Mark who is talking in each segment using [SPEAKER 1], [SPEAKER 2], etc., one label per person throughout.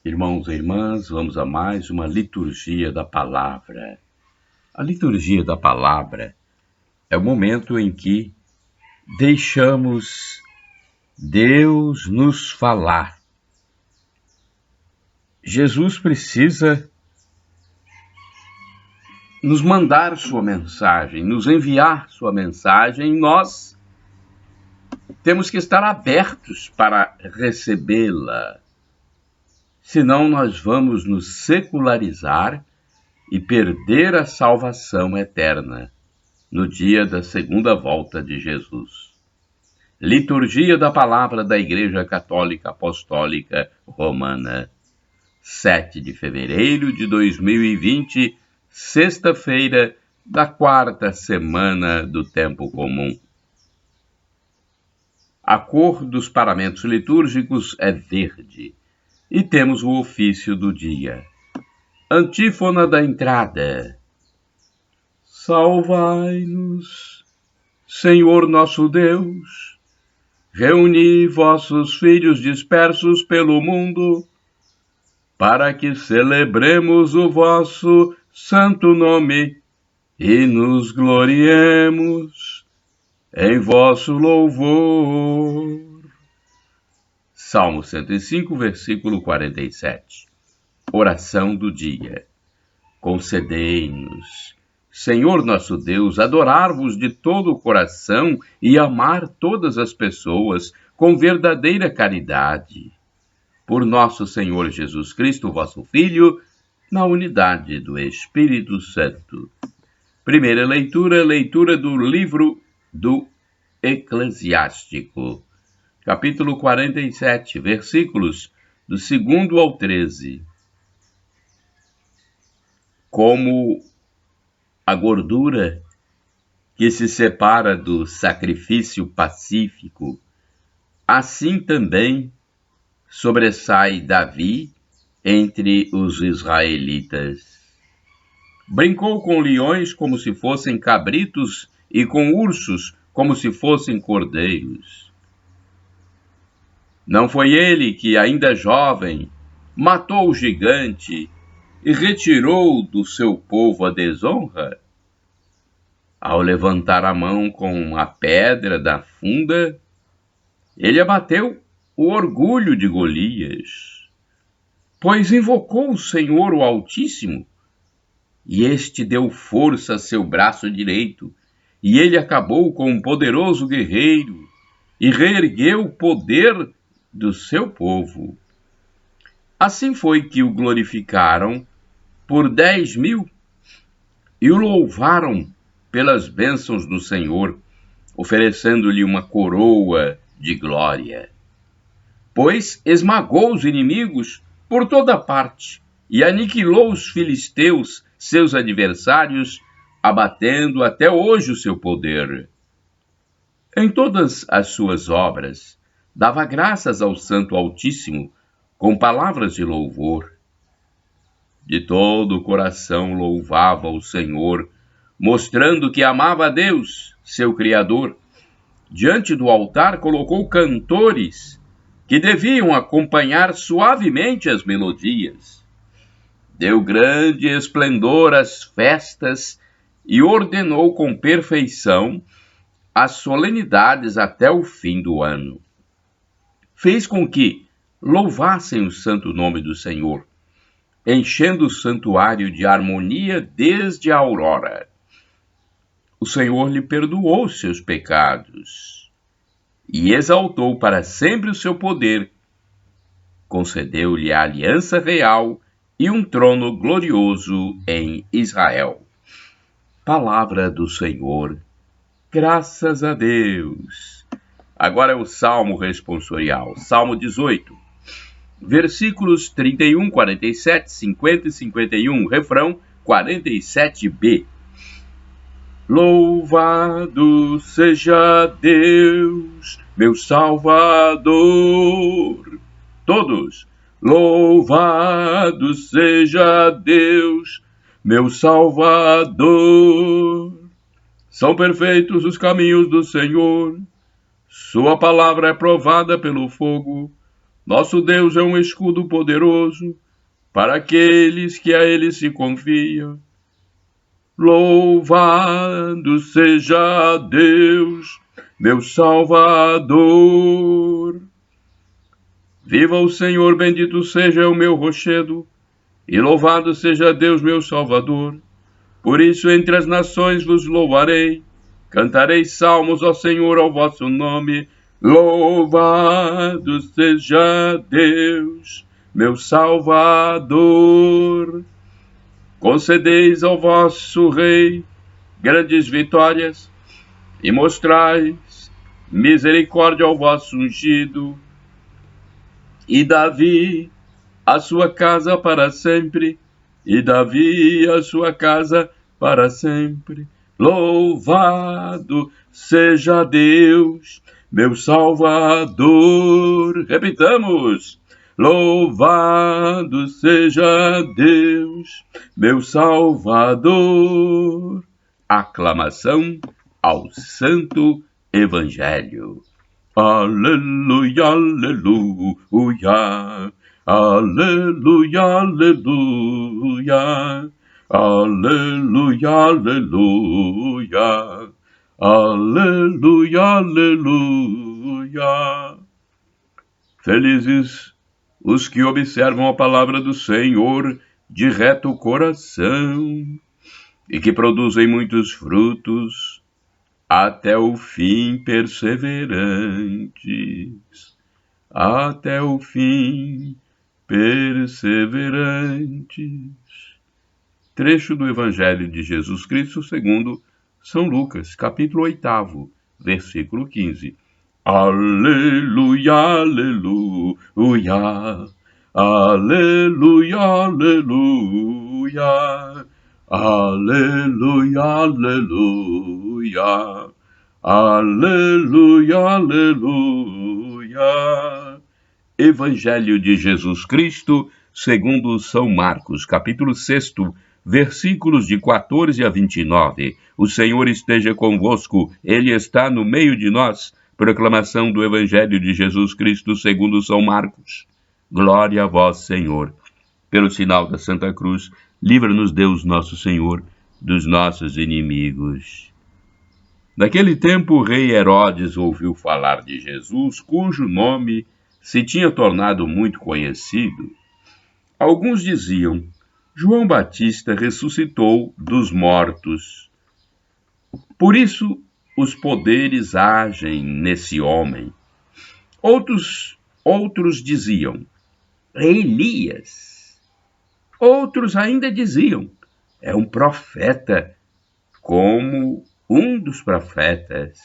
[SPEAKER 1] Irmãos e irmãs, vamos a mais uma liturgia da palavra. A liturgia da palavra é o momento em que deixamos Deus nos falar. Jesus precisa nos mandar sua mensagem, nos enviar sua mensagem, e nós temos que estar abertos para recebê-la. Senão nós vamos nos secularizar e perder a salvação eterna no dia da segunda volta de Jesus. Liturgia da Palavra da Igreja Católica Apostólica Romana, 7 de fevereiro de 2020, sexta-feira da quarta semana do Tempo Comum. A cor dos paramentos litúrgicos é verde e temos o ofício do dia. Antífona da entrada. Salvai-nos, Senhor nosso Deus, reuni vossos filhos dispersos pelo mundo, para que celebremos o vosso santo nome e nos gloriemos em vosso louvor. Salmo 105, versículo 47. Oração do dia. Concedei-nos, Senhor nosso Deus, adorar-vos de todo o coração e amar todas as pessoas com verdadeira caridade. Por nosso Senhor Jesus Cristo, vosso Filho, na unidade do Espírito Santo. Primeira leitura, leitura do livro do Eclesiástico. Capítulo 47, versículos do 2º ao 13. Como a gordura que se separa do sacrifício pacífico, assim também sobressai Davi entre os israelitas. Brincou com leões como se fossem cabritos e com ursos como se fossem cordeiros. Não foi ele que, ainda jovem, matou o gigante e retirou do seu povo a desonra? Ao levantar a mão com a pedra da funda, ele abateu o orgulho de Golias, pois invocou o Senhor o Altíssimo, e este deu força a seu braço direito, e ele acabou com um poderoso guerreiro, e reergueu o poder do seu povo. Assim foi que o glorificaram por 10.000 e o louvaram pelas bênçãos do Senhor, oferecendo-lhe uma coroa de glória. Pois esmagou os inimigos por toda parte e aniquilou os filisteus, seus adversários, abatendo até hoje o seu poder. Em todas as suas obras, dava graças ao Santo Altíssimo com palavras de louvor. De todo o coração louvava o Senhor, mostrando que amava a Deus, seu Criador. Diante do altar colocou cantores que deviam acompanhar suavemente as melodias. Deu grande esplendor às festas e ordenou com perfeição as solenidades até o fim do ano. Fez com que louvassem o santo nome do Senhor, enchendo o santuário de harmonia desde a aurora. O Senhor lhe perdoou seus pecados e exaltou para sempre o seu poder. Concedeu-lhe a aliança real e um trono glorioso em Israel. Palavra do Senhor. Graças a Deus. Agora é o Salmo responsorial. Salmo 18. Versículos 31, 47, 50 e 51. Refrão 47b. Louvado seja Deus, meu Salvador. Todos. Louvado seja Deus, meu Salvador. São perfeitos os caminhos do Senhor. Sua palavra é provada pelo fogo. Nosso Deus é um escudo poderoso para aqueles que a Ele se confiam. Louvado seja Deus, meu Salvador. Viva o Senhor, bendito seja o meu rochedo, e louvado seja Deus, meu Salvador. Por isso entre as nações vos louvarei, cantarei salmos ao Senhor, ao vosso nome. Louvado seja Deus, meu Salvador. Concedeis ao vosso Rei grandes vitórias e mostrais misericórdia ao vosso ungido. E Davi, a sua casa para sempre, e Davi, a sua casa para sempre. Louvado seja Deus, meu Salvador. Repitamos. Louvado seja Deus, meu Salvador. Aclamação ao Santo Evangelho. Aleluia, aleluia, aleluia, aleluia, aleluia, aleluia, aleluia, aleluia. Felizes os que observam a palavra do Senhor de reto coração e que produzem muitos frutos até o fim perseverantes. Até o fim perseverantes. Trecho do Evangelho de Jesus Cristo segundo São Lucas, capítulo 8, versículo 15. Aleluia, aleluia, aleluia, aleluia, aleluia, aleluia, aleluia, aleluia. Evangelho de Jesus Cristo segundo São Marcos, capítulo 6, versículos de 14 a 29. O Senhor esteja convosco, Ele está no meio de nós. Proclamação do Evangelho de Jesus Cristo segundo São Marcos. Glória a vós, Senhor. Pelo sinal da Santa Cruz, livra-nos Deus nosso Senhor dos nossos inimigos. Naquele tempo, o rei Herodes ouviu falar de Jesus, cujo nome se tinha tornado muito conhecido. Alguns diziam: João Batista ressuscitou dos mortos. Por isso, os poderes agem nesse homem. Outros diziam: é Elias. Outros ainda diziam: é um profeta, como um dos profetas.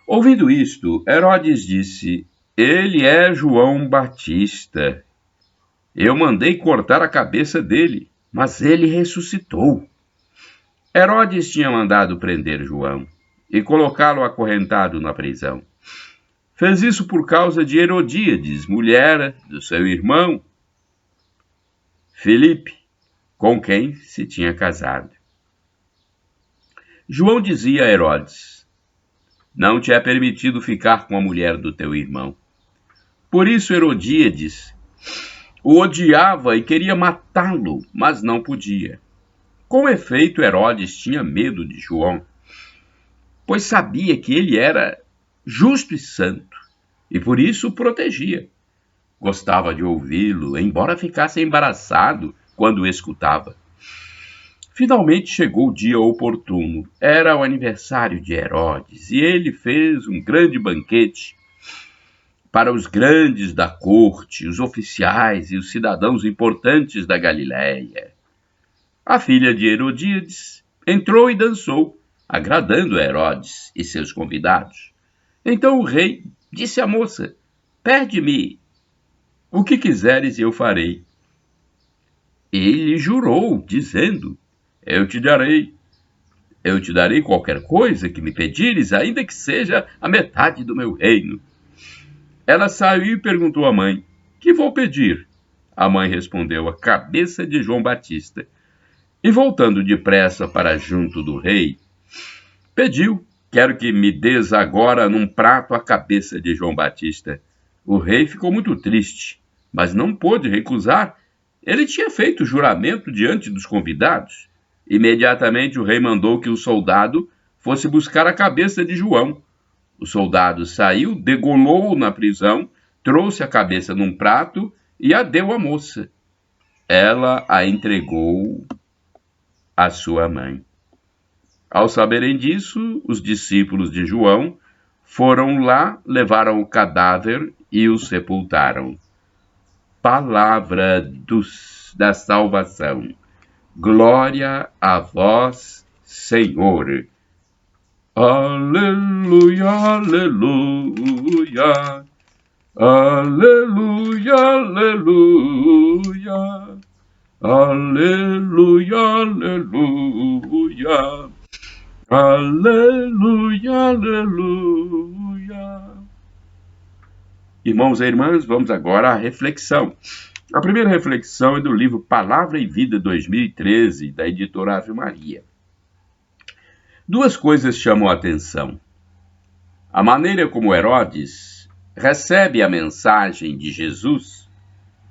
[SPEAKER 1] Ouvindo isto, Herodes disse: ele é João Batista. Eu mandei cortar a cabeça dele, mas ele ressuscitou. Herodes tinha mandado prender João e colocá-lo acorrentado na prisão. Fez isso por causa de Herodíades, mulher do seu irmão Filipe, com quem se tinha casado. João dizia a Herodes: não te é permitido ficar com a mulher do teu irmão. Por isso Herodíades o odiava e queria matá-lo, mas não podia. Com efeito, Herodes tinha medo de João, pois sabia que ele era justo e santo, e por isso o protegia. Gostava de ouvi-lo, embora ficasse embaraçado quando o escutava. Finalmente chegou o dia oportuno. Era o aniversário de Herodes, e ele fez um grande banquete para os grandes da corte, os oficiais e os cidadãos importantes da Galiléia. A filha de Herodíades entrou e dançou, agradando a Herodes e seus convidados. Então o rei disse à moça: pede-me o que quiseres e eu farei. Ele jurou, dizendo: eu te darei qualquer coisa que me pedires, ainda que seja a metade do meu reino. Ela saiu e perguntou à mãe: que vou pedir? A mãe respondeu: a cabeça de João Batista. E voltando depressa para junto do rei, pediu: quero que me des agora num prato a cabeça de João Batista. O rei ficou muito triste, mas não pôde recusar. Ele tinha feito juramento diante dos convidados. Imediatamente o rei mandou que o soldado fosse buscar a cabeça de João. O soldado saiu, degolou-o na prisão, trouxe a cabeça num prato e a deu à moça. Ela a entregou à sua mãe. Ao saberem disso, os discípulos de João foram lá, levaram o cadáver e o sepultaram. Palavra da salvação. Glória a vós, Senhor. Aleluia, aleluia. Aleluia, aleluia. Aleluia, aleluia. Aleluia, aleluia. Irmãos e irmãs, vamos agora à reflexão. A primeira reflexão é do livro Palavra e Vida 2013, da editora Ave Maria. Duas coisas chamam a atenção. A maneira como Herodes recebe a mensagem de Jesus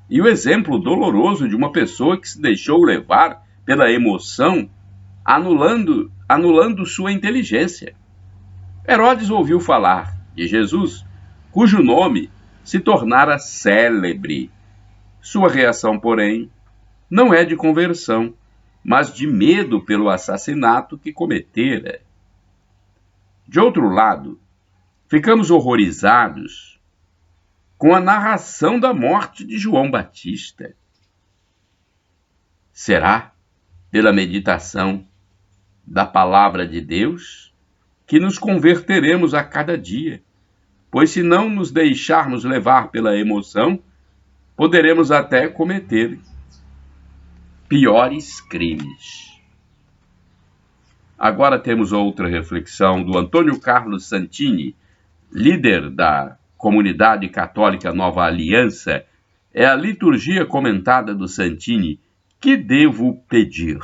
[SPEAKER 1] e o exemplo doloroso de uma pessoa que se deixou levar pela emoção, anulando sua inteligência. Herodes ouviu falar de Jesus, cujo nome se tornara célebre. Sua reação, porém, não é de conversão, mas de medo pelo assassinato que cometera. De outro lado, ficamos horrorizados com a narração da morte de João Batista. Será, pela meditação da palavra de Deus, que nos converteremos a cada dia, pois se não nos deixarmos levar pela emoção, poderemos até cometer piores crimes. Agora temos outra reflexão do Antônio Carlos Santini, líder da Comunidade Católica Nova Aliança. É a liturgia comentada do Santini. Que devo pedir?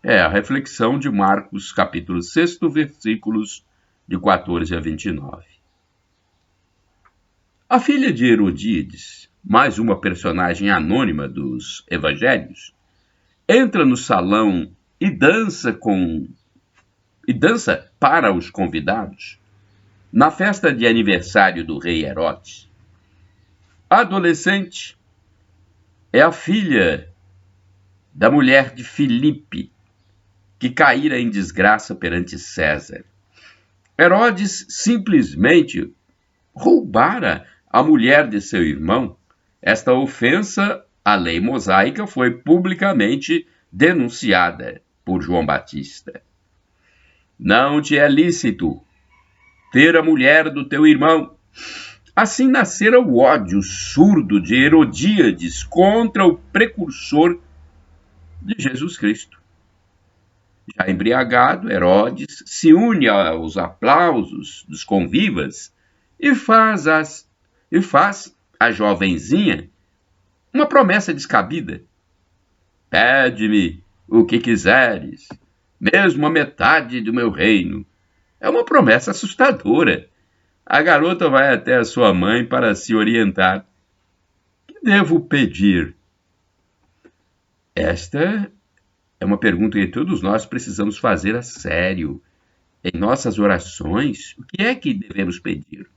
[SPEAKER 1] É a reflexão de Marcos, capítulo 6, versículos de 14 a 29. A filha de Herodíades, mais uma personagem anônima dos evangelhos, entra no salão e dança para os convidados na festa de aniversário do rei Herodes. A adolescente é a filha da mulher de Filipe, que caíra em desgraça perante César. Herodes simplesmente roubara a mulher de seu irmão. Esta ofensa à lei mosaica foi publicamente denunciada por João Batista. Não te é lícito ter a mulher do teu irmão. Assim nascera o ódio surdo de Herodíades contra o precursor de Jesus Cristo. Já embriagado, Herodes se une aos aplausos dos convivas e faz à jovenzinha uma promessa descabida. Pede-me o que quiseres, mesmo a metade do meu reino. É uma promessa assustadora. A garota vai até a sua mãe para se orientar. O que devo pedir? Esta é uma pergunta que todos nós precisamos fazer a sério. Em nossas orações, o que é que devemos pedir?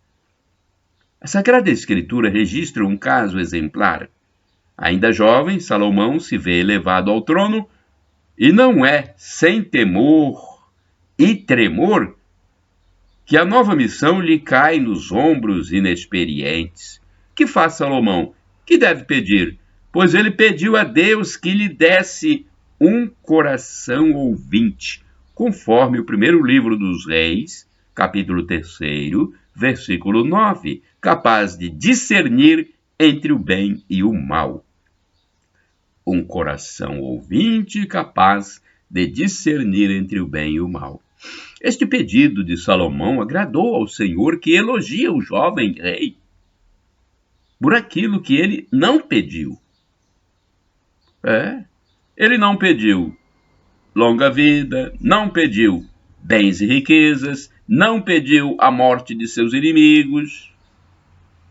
[SPEAKER 1] A Sagrada Escritura registra um caso exemplar. Ainda jovem, Salomão se vê elevado ao trono e não é sem temor e tremor que a nova missão lhe cai nos ombros inexperientes. Que faz Salomão? Que deve pedir? Pois ele pediu a Deus que lhe desse um coração ouvinte, conforme o primeiro livro dos Reis, capítulo 3, versículo 9, capaz de discernir entre o bem e o mal. Um coração ouvinte capaz de discernir entre o bem e o mal. Este pedido de Salomão agradou ao Senhor, que elogia o jovem rei por aquilo que ele não pediu. Ele não pediu longa vida, não pediu bens e riquezas, não pediu a morte de seus inimigos.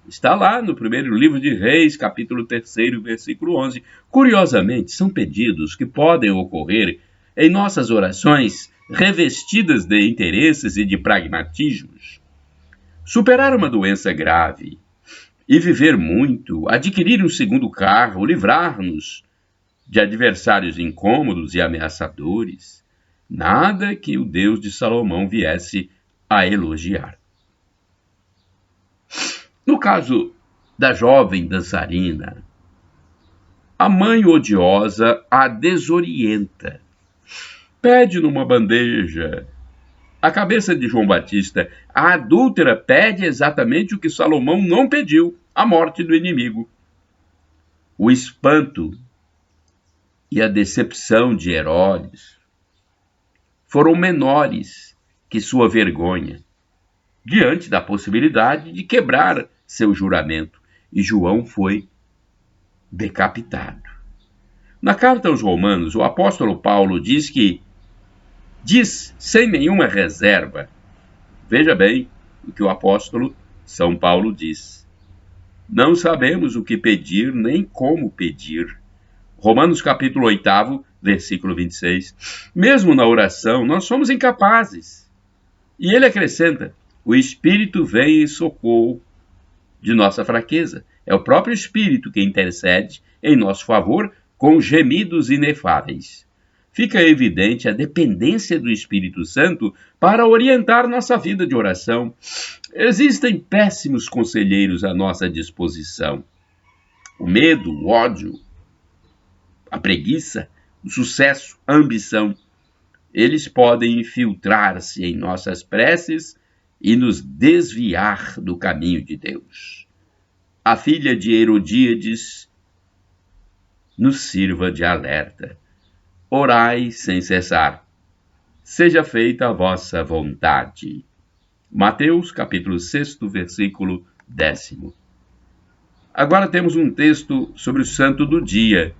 [SPEAKER 1] Está lá no primeiro livro de Reis, capítulo 3, versículo 11. Curiosamente, são pedidos que podem ocorrer em nossas orações revestidas de interesses e de pragmatismos. Superar uma doença grave e viver muito, adquirir um segundo carro, livrar-nos de adversários incômodos e ameaçadores, nada que o Deus de Salomão viesse a elogiar. No caso da jovem dançarina, a mãe odiosa a desorienta. Pede numa bandeja a cabeça de João Batista. A adúltera pede exatamente o que Salomão não pediu: a morte do inimigo. O espanto e a decepção de Herodes foram menores que sua vergonha, diante da possibilidade de quebrar seu juramento, e João foi decapitado. Na carta aos Romanos, o apóstolo Paulo diz sem nenhuma reserva. Veja bem o que o apóstolo São Paulo diz. Não sabemos o que pedir, nem como pedir. Romanos capítulo 8, versículo 26. Mesmo na oração, nós somos incapazes. E ele acrescenta: o Espírito vem em socorro de nossa fraqueza. É o próprio Espírito que intercede em nosso favor com gemidos inefáveis. Fica evidente a dependência do Espírito Santo para orientar nossa vida de oração. Existem péssimos conselheiros à nossa disposição. O medo, o ódio, a preguiça, o sucesso, a ambição, eles podem infiltrar-se em nossas preces e nos desviar do caminho de Deus. A filha de Herodíades nos sirva de alerta. Orai sem cessar. Seja feita a vossa vontade. Mateus, capítulo 6, versículo 10. Agora temos um texto sobre o santo do dia.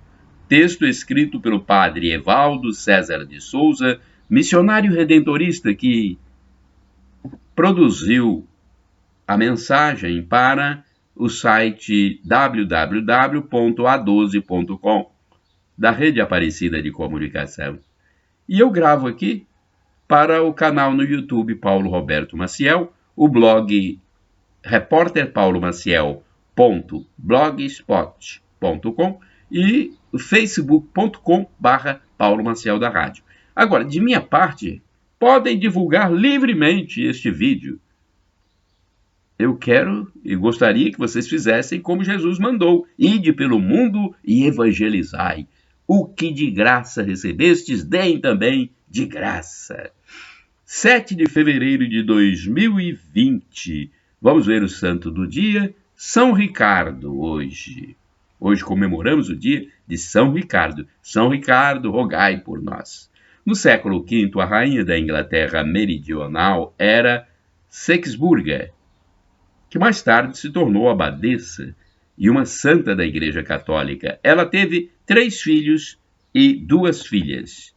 [SPEAKER 1] Texto escrito pelo padre Evaldo César de Souza, missionário redentorista que produziu a mensagem para o site www.a12.com da Rede Aparecida de Comunicação. E eu gravo aqui para o canal no YouTube Paulo Roberto Maciel, o blog repórterpaulomaciel.blogspot.com e facebook.com/Paulo Maciel da Rádio. Agora, de minha parte, podem divulgar livremente este vídeo. Eu quero e gostaria que vocês fizessem como Jesus mandou: ide pelo mundo e evangelizai. O que de graça recebestes, deem também de graça. 7 de fevereiro de 2020. Vamos ver o santo do dia, São Ricardo, hoje. Hoje comemoramos o dia de São Ricardo. São Ricardo, rogai por nós. No século V, a rainha da Inglaterra meridional era Sexburga, que mais tarde se tornou abadesa e uma santa da Igreja Católica. Ela teve 3 filhos e 2 filhas.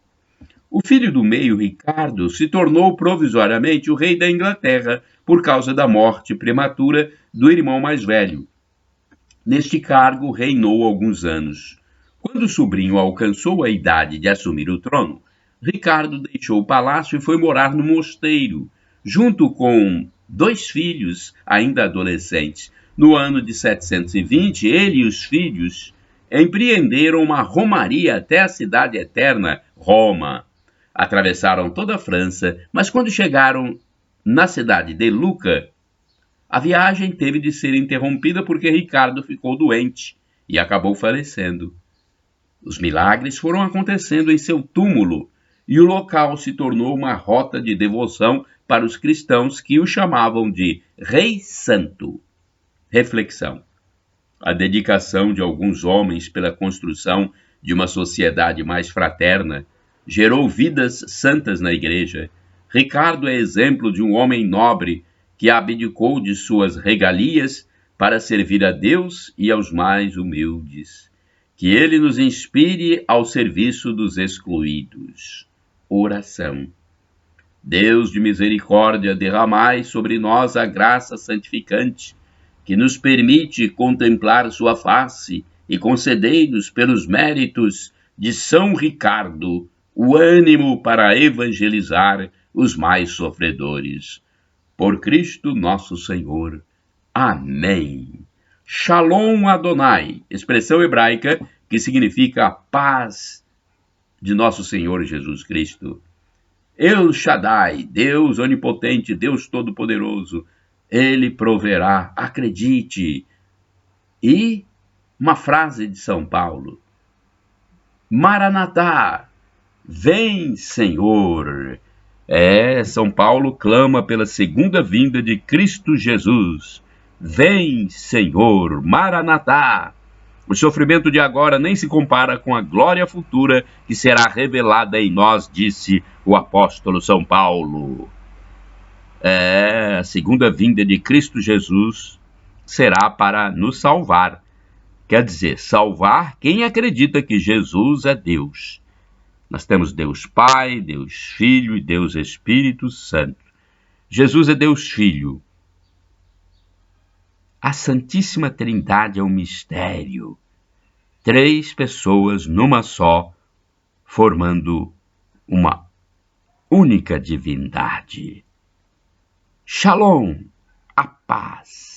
[SPEAKER 1] O filho do meio, Ricardo, se tornou provisoriamente o rei da Inglaterra por causa da morte prematura do irmão mais velho. Neste cargo reinou alguns anos. Quando o sobrinho alcançou a idade de assumir o trono, Ricardo deixou o palácio e foi morar no mosteiro, junto com 2 filhos ainda adolescentes. No ano de 720, ele e os filhos empreenderam uma romaria até a cidade eterna, Roma. Atravessaram toda a França, mas quando chegaram na cidade de Lucca, a viagem teve de ser interrompida porque Ricardo ficou doente e acabou falecendo. Os milagres foram acontecendo em seu túmulo e o local se tornou uma rota de devoção para os cristãos que o chamavam de Rei Santo. Reflexão: a dedicação de alguns homens pela construção de uma sociedade mais fraterna gerou vidas santas na Igreja. Ricardo é exemplo de um homem nobre que abdicou de suas regalias para servir a Deus e aos mais humildes. Que ele nos inspire ao serviço dos excluídos. Oração. Deus de misericórdia, derramai sobre nós a graça santificante, que nos permite contemplar sua face, e concedei-nos, pelos méritos de São Ricardo, o ânimo para evangelizar os mais sofredores. Por Cristo nosso Senhor. Amém. Shalom Adonai, expressão hebraica que significa a paz de nosso Senhor Jesus Cristo. El Shaddai, Deus onipotente, Deus todo-poderoso, Ele proverá, acredite. E uma frase de São Paulo: Maranatá, vem Senhor. São Paulo clama pela segunda vinda de Cristo Jesus. Vem Senhor, Maranatá. O sofrimento de agora nem se compara com a glória futura que será revelada em nós, disse o apóstolo São Paulo. A segunda vinda de Cristo Jesus será para nos salvar. Quer dizer, salvar quem acredita que Jesus é Deus. Nós temos Deus Pai, Deus Filho e Deus Espírito Santo. Jesus é Deus Filho. A Santíssima Trindade é um mistério. 3 pessoas numa só, formando uma única divindade. Shalom, a paz.